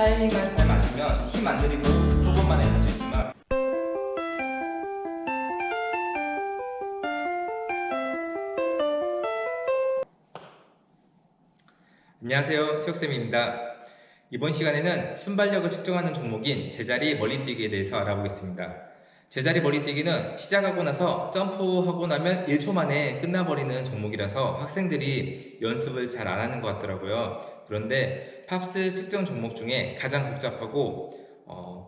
타이밍만 잘 맞으면 힘 안 들이고 조금만 할 수 있지만 안녕하세요, 체육쌤입니다. 이번 시간에는 순발력을 측정하는 종목인 제자리 멀리뛰기에 대해서 알아보겠습니다. 제자리 멀리뛰기는 시작하고 나서 점프하고 나면 1초 만에 끝나버리는 종목이라서 학생들이 연습을 잘 안 하는 것 같더라고요. 그런데 팝스 측정 종목 중에 가장 복잡하고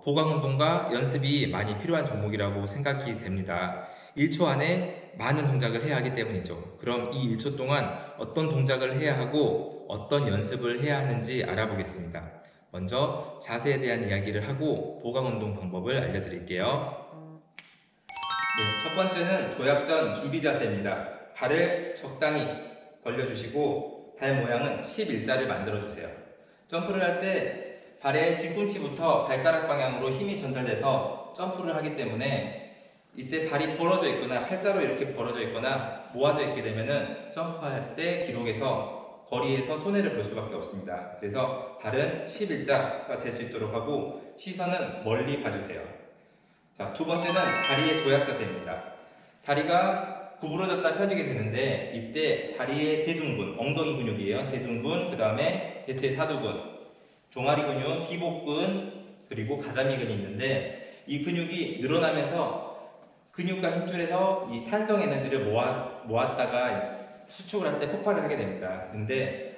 보강 운동과 연습이 많이 필요한 종목이라고 생각이 됩니다. 1초 안에 많은 동작을 해야 하기 때문이죠. 그럼 이 1초 동안 어떤 동작을 해야 하고 어떤 연습을 해야 하는지 알아보겠습니다. 먼저 자세에 대한 이야기를 하고 보강 운동 방법을 알려드릴게요. 네, 첫 번째는 도약 전 준비 자세입니다. 발을 적당히 벌려주시고 발 모양은 11자를 만들어주세요. 점프를 할 때 발의 뒤꿈치부터 발가락 방향으로 힘이 전달돼서 점프를 하기 때문에 이때 발이 벌어져 있거나 팔자로 이렇게 벌어져 있거나 모아져 있게 되면은 점프할 때 기록에서 거리에서 손해를 볼 수밖에 없습니다. 그래서 발은 11자가 될 수 있도록 하고 시선은 멀리 봐주세요. 자, 두 번째는 다리의 도약 자세입니다. 다리가 구부러졌다 펴지게 되는데 이때 다리의 대둔근, 엉덩이 근육이에요. 대둔근, 그 다음에 대퇴사두근, 종아리 근육, 비복근, 그리고 가자미근이 있는데 이 근육이 늘어나면서 근육과 힘줄에서 이 탄성 에너지를 모았다가 수축을 할 때 폭발을 하게 됩니다. 근데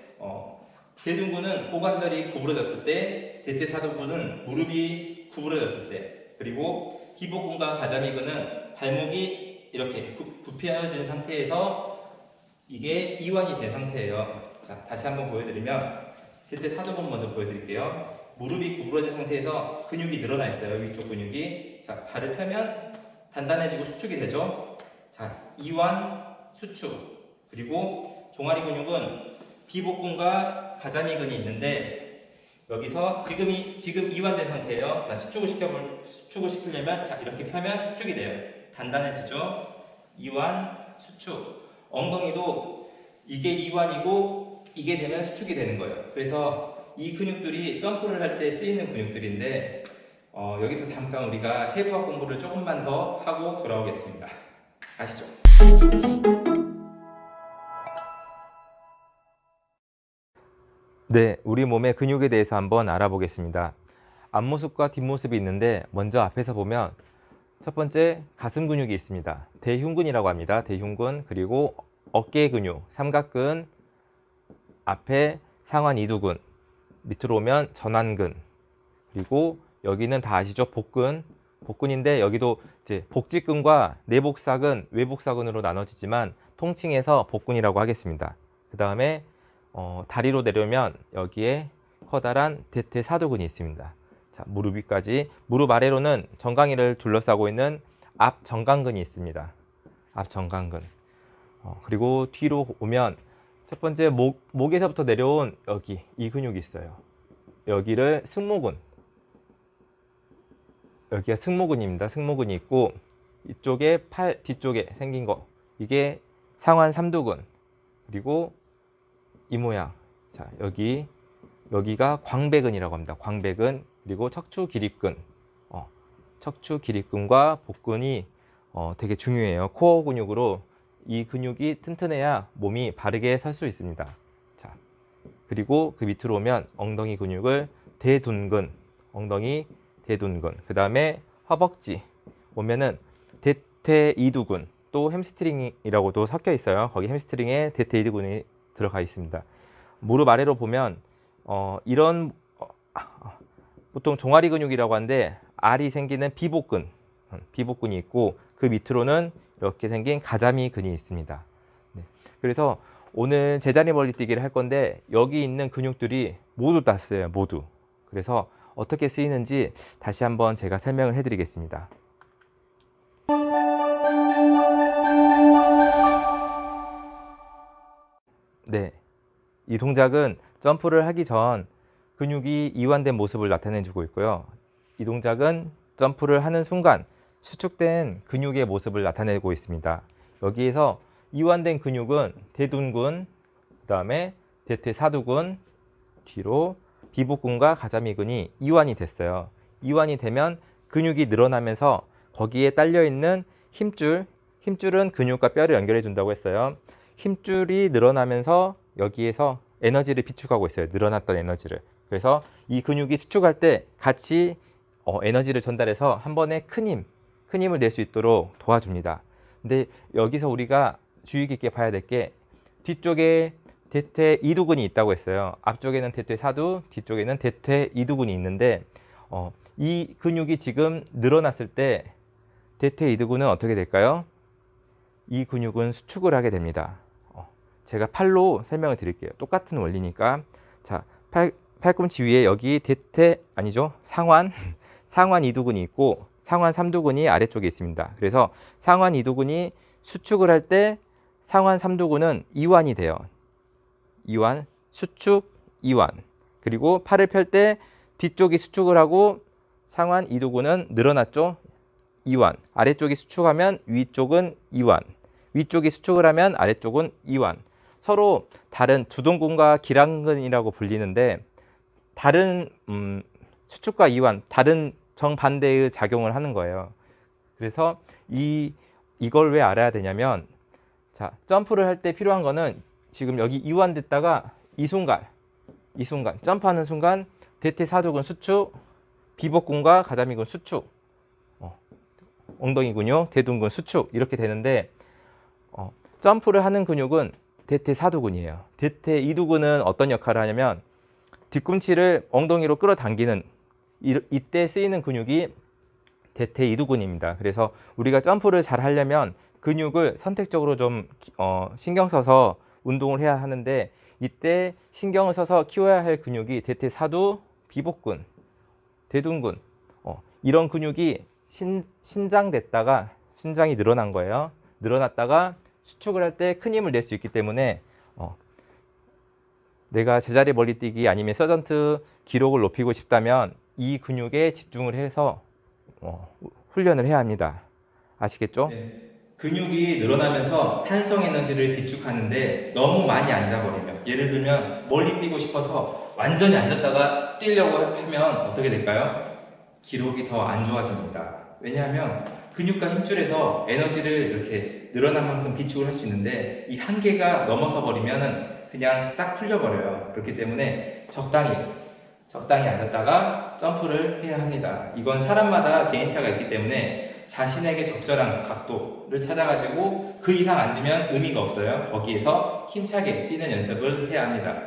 대둔근은 고관절이 구부러졌을 때, 대퇴사두근은 무릎이 구부러졌을 때, 그리고 기복근과 가자미근은 발목이 이렇게 굽혀진 상태에서 이게 이완이 된 상태예요. 자, 다시 한번 보여드리면 대퇴사두근 먼저 보여드릴게요. 무릎이 구부러진 상태에서 근육이 늘어나 있어요. 위쪽 근육이. 자, 발을 펴면 단단해지고 수축이 되죠. 자, 이완, 수축. 그리고 종아리 근육은 비복근과 가자미근이 있는데 여기서 지금 이완된 상태예요. 자, 수축을 시키려면 자, 이렇게 펴면 수축이 돼요. 단단해지죠. 이완, 수축. 엉덩이도 이게 이완이고 이게 되면 수축이 되는 거예요. 그래서 이 근육들이 점프를 할 때 쓰이는 근육들인데 여기서 잠깐 우리가 해부학 공부를 조금만 더 하고 돌아오겠습니다. 아시죠? 네, 우리 몸의 근육에 대해서 한번 알아보겠습니다. 앞모습과 뒷모습이 있는데 먼저 앞에서 보면 첫 번째 가슴 근육이 있습니다. 대흉근이라고 합니다. 대흉근, 그리고 어깨 근육, 삼각근, 앞에 상완 이두근, 밑으로 오면 전완근, 그리고 여기는 다 아시죠? 복근인데 여기도 이제 복직근과 내복사근, 외복사근으로 나눠지지만 통칭해서 복근이라고 하겠습니다. 그 다음에 다리로 내려오면 여기에 커다란 대퇴사두근이 있습니다. 자, 무릎 위까지, 무릎 아래로는 정강이를 둘러싸고 있는 앞정강근이 있습니다. 앞정강근. 그리고 뒤로 오면 첫 번째 목에서부터 내려온 여기 이 근육이 있어요. 여기를 승모근, 여기가 승모근입니다. 승모근이 있고 이쪽에 팔 뒤쪽에 생긴 거 이게 상완 삼두근, 그리고 이 모양, 자 여기가 광배근이라고 합니다. 광배근, 그리고 척추 기립근, 척추 기립근과 복근이 되게 중요해요. 코어 근육으로 이 근육이 튼튼해야 몸이 바르게 설 수 있습니다. 자, 그리고 그 밑으로 오면 엉덩이 근육을 대둔근, 엉덩이 대둔근, 그 다음에 허벅지 오면은 대퇴이두근, 또 햄스트링이라고도 섞여 있어요. 거기 햄스트링에 대퇴이두근이 들어가 있습니다. 무릎 아래로 보면 이런 보통 종아리 근육이라고 하는데 알이 생기는 비복근이 있고 그 밑으로는 이렇게 생긴 가자미 근이 있습니다. 네. 그래서 오늘 제자리 멀리뛰기를 할 건데 여기 있는 근육들이 모두 다 쓰여요. 모두. 그래서 어떻게 쓰이는지 다시 한번 제가 설명을 해드리겠습니다. 네, 이 동작은 점프를 하기 전 근육이 이완된 모습을 나타내주고 있고요. 이 동작은 점프를 하는 순간 수축된 근육의 모습을 나타내고 있습니다. 여기에서 이완된 근육은 대둔근, 그 다음에 대퇴사두근, 뒤로 비복근과 가자미근이 이완이 됐어요. 이완이 되면 근육이 늘어나면서 거기에 딸려있는 힘줄은 근육과 뼈를 연결해 준다고 했어요. 힘줄이 늘어나면서 여기에서 에너지를 비축하고 있어요. 늘어났던 에너지를. 그래서 이 근육이 수축할 때 같이 에너지를 전달해서 한 번에 큰 힘을 낼 수 있도록 도와줍니다. 근데 여기서 우리가 주의 깊게 봐야 될 게 뒤쪽에 대퇴 이두근이 있다고 했어요. 앞쪽에는 대퇴 사두, 뒤쪽에는 대퇴 이두근이 있는데 이 근육이 지금 늘어났을 때 대퇴 이두근은 어떻게 될까요? 이 근육은 수축을 하게 됩니다. 제가 팔로 설명을 드릴게요. 똑같은 원리니까. 자, 팔꿈치 위에 여기 상완 이두근이 있고 상완 삼두근이 아래쪽에 있습니다. 그래서 상완 이두근이 수축을 할 때 상완 삼두근은 이완이 돼요. 이완, 수축, 이완. 그리고 팔을 펼 때 뒤쪽이 수축을 하고 상완 이두근은 늘어났죠. 이완. 아래쪽이 수축하면 위쪽은 이완. 위쪽이 수축을 하면 아래쪽은 이완. 서로 다른 주동근과 기랑근이라고 불리는데 다른 수축과 이완, 다른 정반대의 작용을 하는 거예요. 그래서 이걸 왜 알아야 되냐면, 자, 점프를 할 때 필요한 거는 지금 여기 이완됐다가 이 순간 점프하는 순간 대퇴사두근 수축, 비복근과 가자미근 수축, 엉덩이 근육, 대둔근 수축 이렇게 되는데 점프를 하는 근육은 대퇴사두근이에요. 대퇴이두근은 어떤 역할을 하냐면 뒤꿈치를 엉덩이로 끌어당기는 이때 쓰이는 근육이 대퇴이두근입니다. 그래서 우리가 점프를 잘 하려면 근육을 선택적으로 좀 신경 써서 운동을 해야 하는데 이때 신경을 써서 키워야 할 근육이 대퇴사두, 비복근, 대둔근 이런 근육이 신장됐다가 신장이 늘어난 거예요. 늘어났다가 수축을 할 때 큰 힘을 낼 수 있기 때문에 내가 제자리 멀리뛰기 아니면 서전트 기록을 높이고 싶다면 이 근육에 집중을 해서 훈련을 해야 합니다. 아시겠죠? 네. 근육이 늘어나면서 탄성 에너지를 비축하는데 너무 많이 앉아버리면, 예를 들면 멀리 뛰고 싶어서 완전히 앉았다가 뛰려고 하면 어떻게 될까요? 기록이 더 안 좋아집니다. 왜냐하면 근육과 힘줄에서 에너지를 이렇게 늘어난 만큼 비축을 할 수 있는데 이 한계가 넘어서 버리면은 그냥 싹 풀려버려요. 그렇기 때문에 적당히 앉았다가 점프를 해야 합니다. 이건 사람마다 개인차가 있기 때문에 자신에게 적절한 각도를 찾아가지고 그 이상 앉으면 의미가 없어요. 거기에서 힘차게 뛰는 연습을 해야 합니다.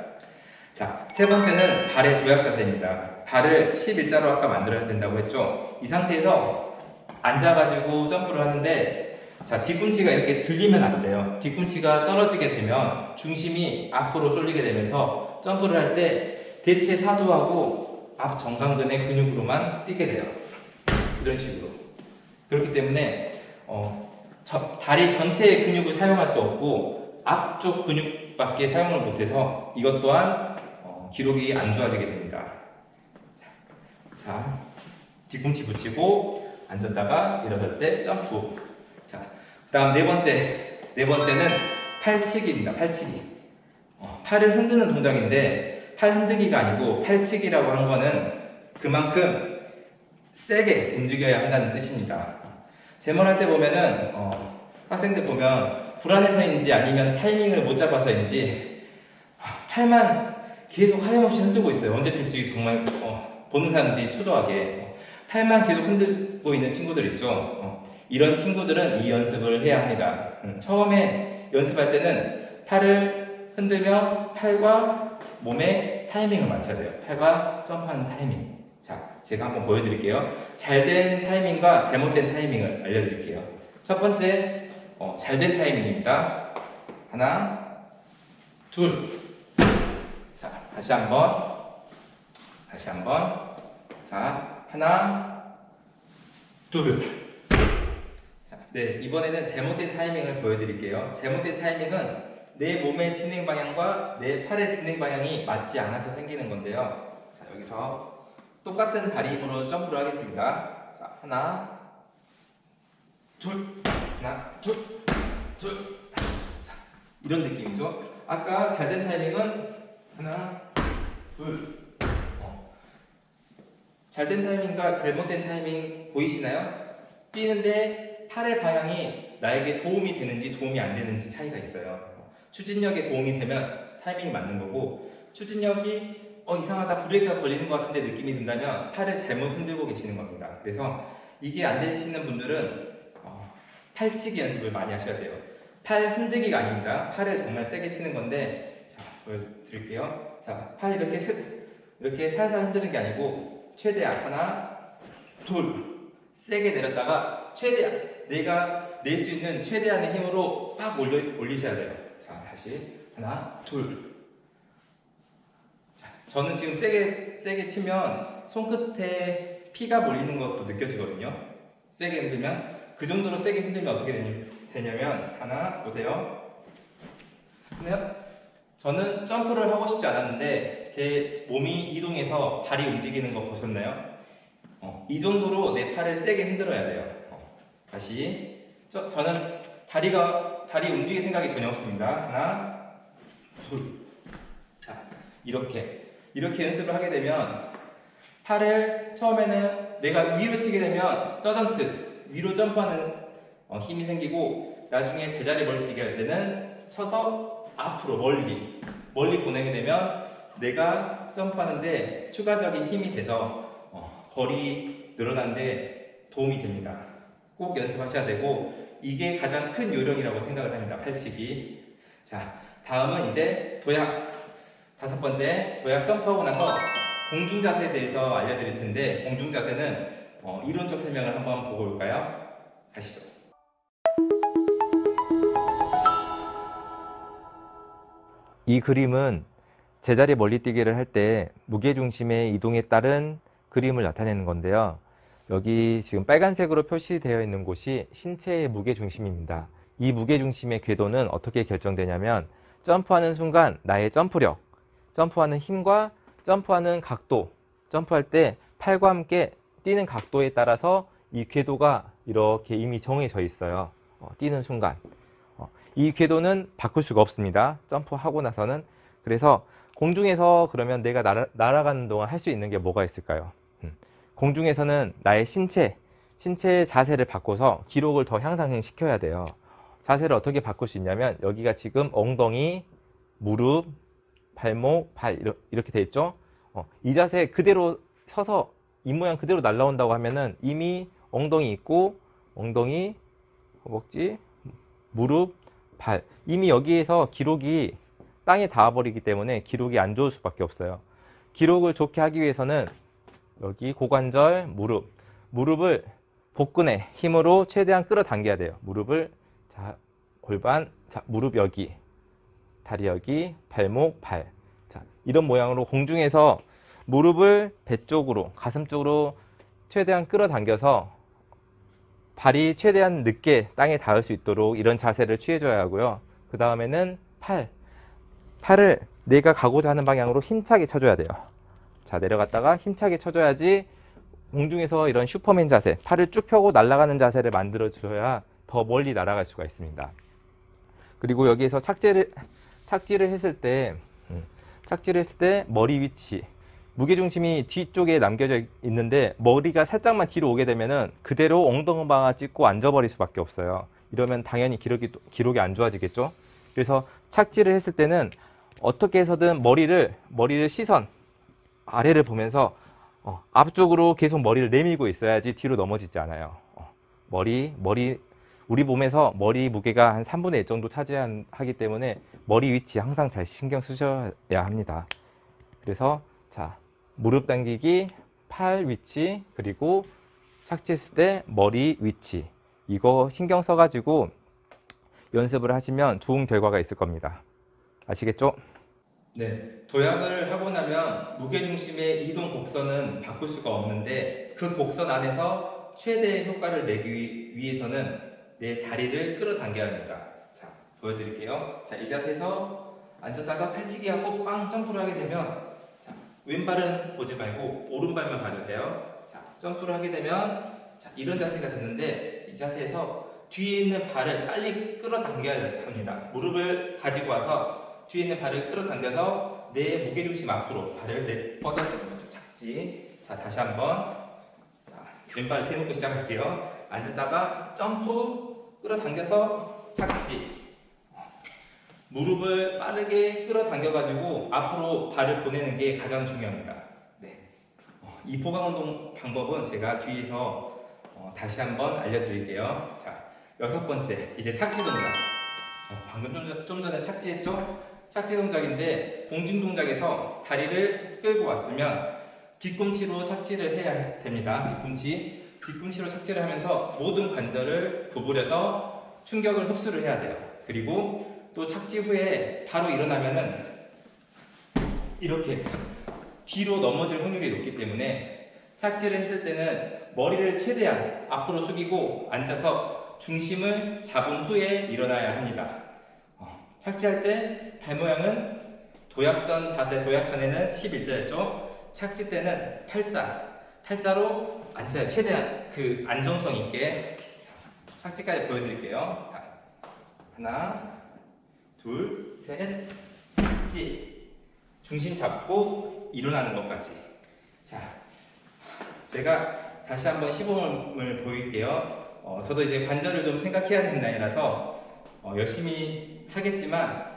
자, 세 번째는 발의 도약 자세입니다. 발을 11자로 아까 만들어야 된다고 했죠. 이 상태에서 앉아가지고 점프를 하는데, 자, 뒤꿈치가 이렇게 들리면 안 돼요. 뒤꿈치가 떨어지게 되면 중심이 앞으로 쏠리게 되면서 점프를 할 때 대퇴사두하고 앞 정강근의 근육으로만 뛰게 돼요. 이런 식으로. 그렇기 때문에 다리 전체의 근육을 사용할 수 없고 앞쪽 근육밖에 사용을 못해서 이것 또한 기록이 안 좋아지게 됩니다. 자, 뒤꿈치 붙이고 앉았다가 일어설 때 점프. 자, 그 다음 네 번째는 팔치기입니다. 팔치기. 팔을 흔드는 동작인데 팔 흔들기가 아니고 팔치기라고 한 거는 그만큼 세게 움직여야 한다는 뜻입니다. 제몰할 때 보면은 학생들 보면 불안해서인지 아니면 타이밍을 못 잡아서인지 팔만 계속 하염없이 흔들고 있어요. 언제든지 정말 보는 사람들이 초조하게 팔만 계속 흔들고 있는 친구들 있죠. 이런 친구들은 이 연습을 해야 합니다. 처음에 연습할 때는 팔을 흔들며 팔과 몸의 타이밍을 맞춰야 돼요. 팔과 점프하는 타이밍. 자, 제가 한번 보여드릴게요. 잘된 타이밍과 잘못된 타이밍을 알려드릴게요. 첫 번째, 잘된 타이밍입니다. 하나, 둘. 자, 다시 한번. 자, 하나, 둘. 자, 네, 이번에는 잘못된 타이밍을 보여드릴게요. 잘못된 타이밍은 내 몸의 진행 방향과 내 팔의 진행 방향이 맞지 않아서 생기는 건데요. 자, 여기서 똑같은 다리 힘으로 점프를 하겠습니다. 자, 하나, 둘. 자, 이런 느낌이죠. 아까 잘된 타이밍은 하나, 둘. 잘된 타이밍과 잘못된 타이밍 보이시나요? 뛰는데 팔의 방향이 나에게 도움이 되는지 도움이 안 되는지 차이가 있어요. 추진력에 도움이 되면 타이밍이 맞는 거고, 추진력이 이상하다, 브레이크가 걸리는 것 같은데 느낌이 든다면 팔을 잘못 흔들고 계시는 겁니다. 그래서 이게 안 되시는 분들은 팔치기 연습을 많이 하셔야 돼요. 팔 흔들기가 아닙니다. 팔을 정말 세게 치는 건데, 자, 보여드릴게요. 자, 팔 이렇게 살살 흔드는 게 아니고, 최대한 하나, 둘, 세게 내렸다가 최대한 내가 낼 수 있는 최대한의 힘으로 빡 올리셔야 돼요. 자, 다시 하나, 둘. 자, 저는 지금 세게 치면 손끝에 피가 몰리는 것도 느껴지거든요. 세게 흔들면 그 정도로 세게 흔들면 어떻게 되냐면 하나 보세요. 그러면 저는 점프를 하고 싶지 않았는데 제 몸이 이동해서 발이 움직이는 거 보셨나요? 이 정도로 내 팔을 세게 흔들어야 돼요. 다시 저는 다리 움직일 생각이 전혀 없습니다. 하나, 둘. 자, 이렇게 연습을 하게 되면 팔을 처음에는 내가 위로 치게 되면 서전트 위로 점프하는 힘이 생기고, 나중에 제자리 멀리뛰기 할 때는 쳐서 앞으로 멀리 보내게 되면 내가 점프하는데 추가적인 힘이 돼서 거리 늘어나는데 도움이 됩니다. 꼭 연습하셔야 되고, 이게 가장 큰 요령이라고 생각을 합니다. 팔치기. 자, 다음은 이제 도약. 5번째, 도약 점프하고 나서 공중 자세에 대해서 알려드릴 텐데, 공중 자세는 이론적 설명을 한번 보고 올까요? 가시죠. 이 그림은 제자리 멀리뛰기를 할 때 무게중심의 이동에 따른 그림을 나타내는 건데요. 여기 지금 빨간색으로 표시되어 있는 곳이 신체의 무게중심입니다. 이 무게중심의 궤도는 어떻게 결정되냐면, 점프하는 순간 나의 점프력, 점프하는 힘과 점프하는 각도, 점프할 때 팔과 함께 뛰는 각도에 따라서 이 궤도가 이렇게 이미 정해져 있어요. 뛰는 순간. 이 궤도는 바꿀 수가 없습니다. 점프하고 나서는. 그래서 공중에서 그러면 내가 날아가는 동안 할 수 있는 게 뭐가 있을까요? 공중에서는 나의 신체 자세를 바꿔서 기록을 더 향상시켜야 돼요. 자세를 어떻게 바꿀 수 있냐면, 여기가 지금 엉덩이, 무릎, 발목, 발 이렇게 돼 있죠. 이 자세 그대로 서서 이 모양 그대로 날라온다고 하면은 이미 엉덩이 있고, 엉덩이, 허벅지, 무릎, 발, 이미 여기에서 기록이 땅에 닿아버리기 때문에 기록이 안 좋을 수밖에 없어요. 기록을 좋게 하기 위해서는 여기 고관절, 무릎을 복근의 힘으로 최대한 끌어당겨야 돼요. 무릎을, 자, 골반, 자, 무릎 여기, 다리 여기, 발목, 발. 자, 이런 모양으로 공중에서 무릎을 배 쪽으로, 가슴 쪽으로 최대한 끌어당겨서 발이 최대한 늦게 땅에 닿을 수 있도록 이런 자세를 취해줘야 하고요. 그 다음에는 팔을 내가 가고자 하는 방향으로 힘차게 쳐줘야 돼요. 자, 내려갔다가 힘차게 쳐줘야지 공중에서 이런 슈퍼맨 자세, 팔을 쭉 펴고 날아가는 자세를 만들어줘야 더 멀리 날아갈 수가 있습니다. 그리고 여기에서 착지를 했을 때 머리 위치, 무게중심이 뒤쪽에 남겨져 있는데 머리가 살짝만 뒤로 오게 되면은 그대로 엉덩방아 찍고 앉아버릴 수밖에 없어요. 이러면 당연히 기록이 안 좋아지겠죠. 그래서 착지를 했을 때는 어떻게 해서든 머리를 시선 아래를 보면서 앞쪽으로 계속 머리를 내밀고 있어야지 뒤로 넘어지지 않아요. 우리 몸에서 머리 무게가 한 3분의 1 정도 차지하기 때문에 머리 위치 항상 잘 신경 쓰셔야 합니다. 그래서 자, 무릎 당기기, 팔 위치, 그리고 착지했을 때 머리 위치, 이거 신경 써가지고 연습을 하시면 좋은 결과가 있을 겁니다. 아시겠죠? 네, 도약을 하고 나면 무게중심의 이동 곡선은 바꿀 수가 없는데, 그 곡선 안에서 최대의 효과를 내기 위해서는 내 다리를 끌어당겨야 합니다. 자, 보여드릴게요. 자, 이 자세에서 앉았다가 팔치기하고 빵 점프를 하게 되면, 자, 왼발은 보지 말고 오른발만 봐주세요. 자, 점프를 하게 되면, 자, 이런 자세가 되는데, 이 자세에서 뒤에 있는 발을 빨리 끌어당겨야 합니다. 무릎을 가지고 와서 뒤에 있는 발을 끌어당겨서 내 무게중심 앞으로 발을 뻗어주는 거죠. 착지. 자, 다시 한번. 자, 왼발을 대놓고 시작할게요. 앉았다가 점프, 끌어당겨서 착지. 무릎을 빠르게 끌어당겨가지고 앞으로 발을 보내는 게 가장 중요합니다. 네. 이 보강 운동 방법은 제가 뒤에서 다시 한번 알려드릴게요. 자, 6번째, 이제 착지 동작. 방금 좀 전에 착지했죠? 착지 동작인데 공중 동작에서 다리를 끌고 왔으면 뒤꿈치로 착지를 해야 됩니다. 뒤꿈치로 착지를 하면서 모든 관절을 구부려서 충격을 흡수를 해야 돼요. 그리고 또 착지 후에 바로 일어나면은 이렇게 뒤로 넘어질 확률이 높기 때문에 착지를 했을 때는 머리를 최대한 앞으로 숙이고 앉아서 중심을 잡은 후에 일어나야 합니다. 착지할 때 발 모양은 도약전 자세, 도약전에는 11자였죠. 착지 때는 팔자로 앉아요. 최대한 그 안정성 있게. 착지까지 보여드릴게요. 자, 하나, 둘, 셋, 착지. 중심 잡고 일어나는 것까지. 자, 제가 다시 한번 시범을 보일게요. 저도 이제 관절을 좀 생각해야 되는 나이라서 열심히 하겠지만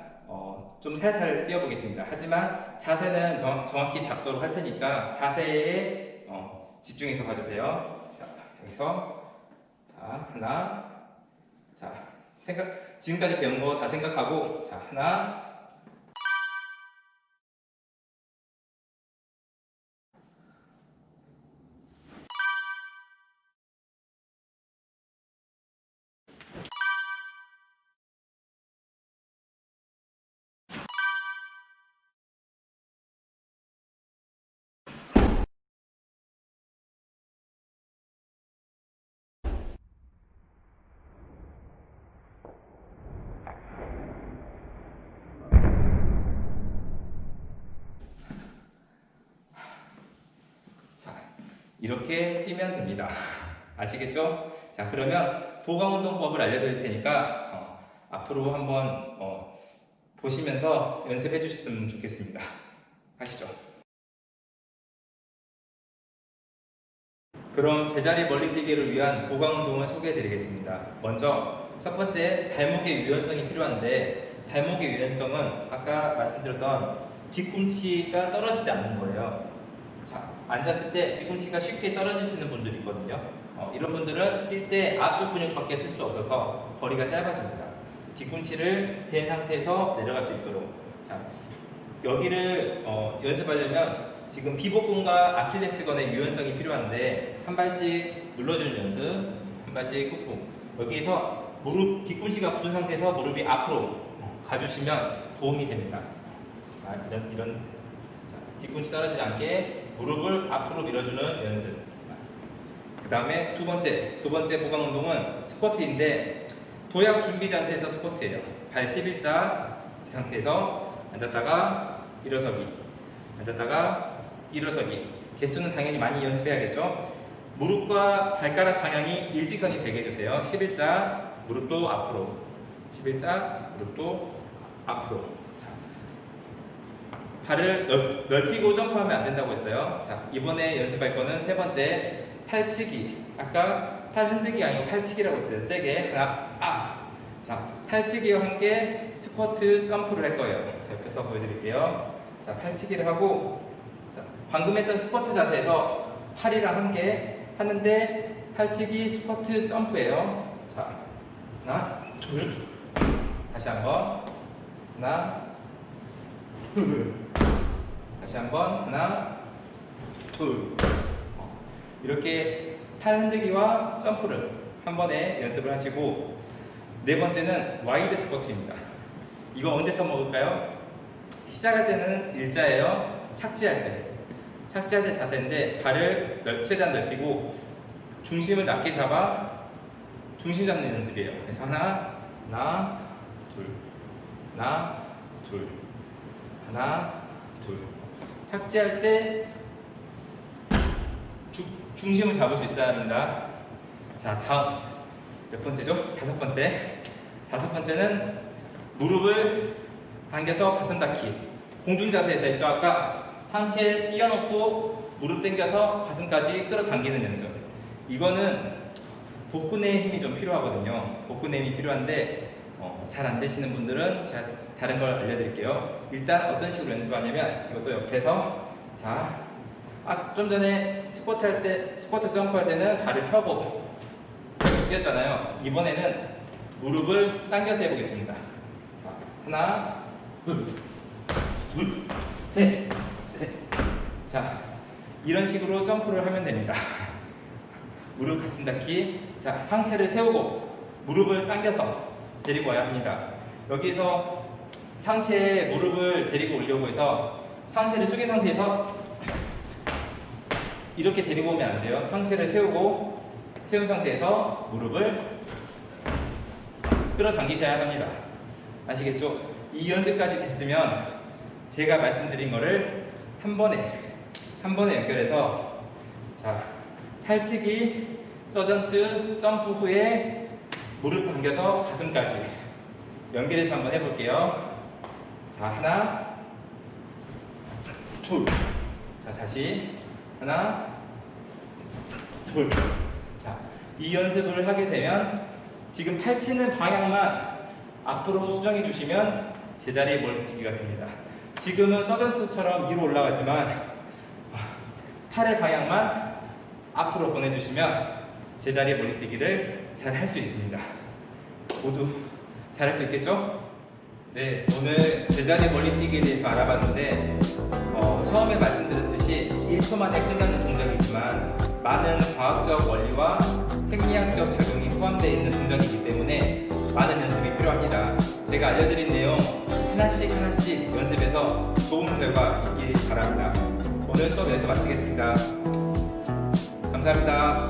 좀 살살 뛰어보겠습니다. 하지만 자세는 정확히 잡도록 할 테니까 자세에 집중해서 봐주세요. 자, 여기서 자, 하나, 자, 지금까지 배운 거 다 생각하고, 자, 하나, 이렇게 뛰면 됩니다. 아시겠죠? 자, 그러면 보강운동법을 알려드릴 테니까 앞으로 한번 보시면서 연습해 주셨으면 좋겠습니다. 아시죠? 그럼 제자리 멀리뛰기를 위한 보강운동을 소개해 드리겠습니다. 먼저 첫 번째, 발목의 유연성이 필요한데, 발목의 유연성은 아까 말씀드렸던 뒤꿈치가 떨어지지 않는 거예요. 자, 앉았을 때 뒤꿈치가 쉽게 떨어지시는 분들이 있거든요. 이런 분들은 뛸 때 앞쪽 근육밖에 쓸 수 없어서 거리가 짧아집니다. 뒤꿈치를 댄 상태에서 내려갈 수 있도록. 자, 여기를 연습하려면 지금 비복근과 아킬레스건의 유연성이 필요한데 한 발씩 눌러주는 연습, 한 발씩 꾹꾹. 여기에서 무릎, 뒤꿈치가 굳은 상태에서 무릎이 앞으로 가주시면 도움이 됩니다. 자, 이런 자, 뒤꿈치 떨어지지 않게 무릎을 앞으로 밀어주는 연습. 그 다음에 두 번째 보강 운동은 스쿼트인데 도약 준비 자세에서 스쿼트예요. 발 11자 이 상태에서 앉았다가 일어서기, 앉았다가 일어서기. 개수는 당연히 많이 연습해야겠죠. 무릎과 발가락 방향이 일직선이 되게 해주세요. 11자 무릎도 앞으로, 11자 무릎도 앞으로. 자, 발을 넓히고 점프하면 안 된다고 했어요. 자, 이번에 연습할 거는 세 번째, 팔치기. 아까 팔 흔들기 아니고 팔치기라고 했어요. 세게. 하나, 자, 팔치기와 함께 스쿼트 점프를 할 거예요. 옆에서 보여드릴게요. 자, 팔치기를 하고, 자, 방금 했던 스쿼트 자세에서 팔이랑 함께 하는데, 팔치기 스쿼트 점프예요. 자, 하나, 둘. 다시 한번. 하나, 둘. 다시 한번. 하나, 둘. 이렇게 팔 흔들기와 점프를 한 번에 연습을 하시고, 네 번째는 와이드 스쿼트입니다. 이거 언제 써먹을까요? 시작할 때는 일자예요. 착지할 때 자세인데 발을 최대한 넓히고 중심을 낮게 잡아 중심 잡는 연습이에요. 그래서 하나, 둘, 하나, 둘, 하나, 둘. 착지할 때 중심을 잡을 수 있어야 합니다. 자, 다음 몇 번째죠? 다섯 번째는 무릎을 당겨서 가슴 닿기. 공중 자세에서 했죠. 아까 상체 띄워놓고 무릎 당겨서 가슴까지 끌어당기는 연습. 이거는 복근의 힘이 좀 필요하거든요. 복근의 힘이 필요한데 잘 안 되시는 분들은 제가 다른 걸 알려드릴게요. 일단 어떤 식으로 연습하냐면 이것도 옆에서 좀 전에 스쿼트 점프할 때는 발을 펴고 뛰었잖아요. 이번에는 무릎을 당겨서 해보겠습니다. 자, 하나, 둘, 셋. 자, 이런 식으로 점프를 하면 됩니다. 무릎 가슴 닫기. 자, 상체를 세우고 무릎을 당겨서 데리고 와야 합니다. 여기서 상체에 무릎을 데리고 오려고 해서 상체를 숙인 상태에서 이렇게 데리고 오면 안 돼요. 상체를 세운 상태에서 무릎을 끌어당기셔야 합니다. 아시겠죠? 이 연습까지 됐으면 제가 말씀드린 거를 한 번에 연결해서 자, 팔치기, 서전트, 점프 후에 무릎 당겨서 가슴까지 연결해서 한번 해볼게요. 자, 하나, 둘. 자, 다시 하나, 둘. 자, 이 연습을 하게 되면 지금 펼치는 방향만 앞으로 수정해 주시면 제자리 멀티뛰기가 됩니다. 지금은 서전트처럼 위로 올라가지만 팔의 방향만 앞으로 보내주시면 제자리 멀리뛰기를 잘 할 수 있습니다. 모두 잘 할 수 있겠죠? 네, 오늘 제자리 멀리뛰기에 대해서 알아봤는데 처음에 말씀드렸듯이 1초 만에 끝나는 동작이지만 많은 과학적 원리와 생리학적 작용이 포함되어 있는 동작이기 때문에 많은 연습이 필요합니다. 제가 알려드린 내용 하나씩 연습해서 좋은 결과 있길 바랍니다. 오늘 수업 여기서 마치겠습니다. 감사합니다.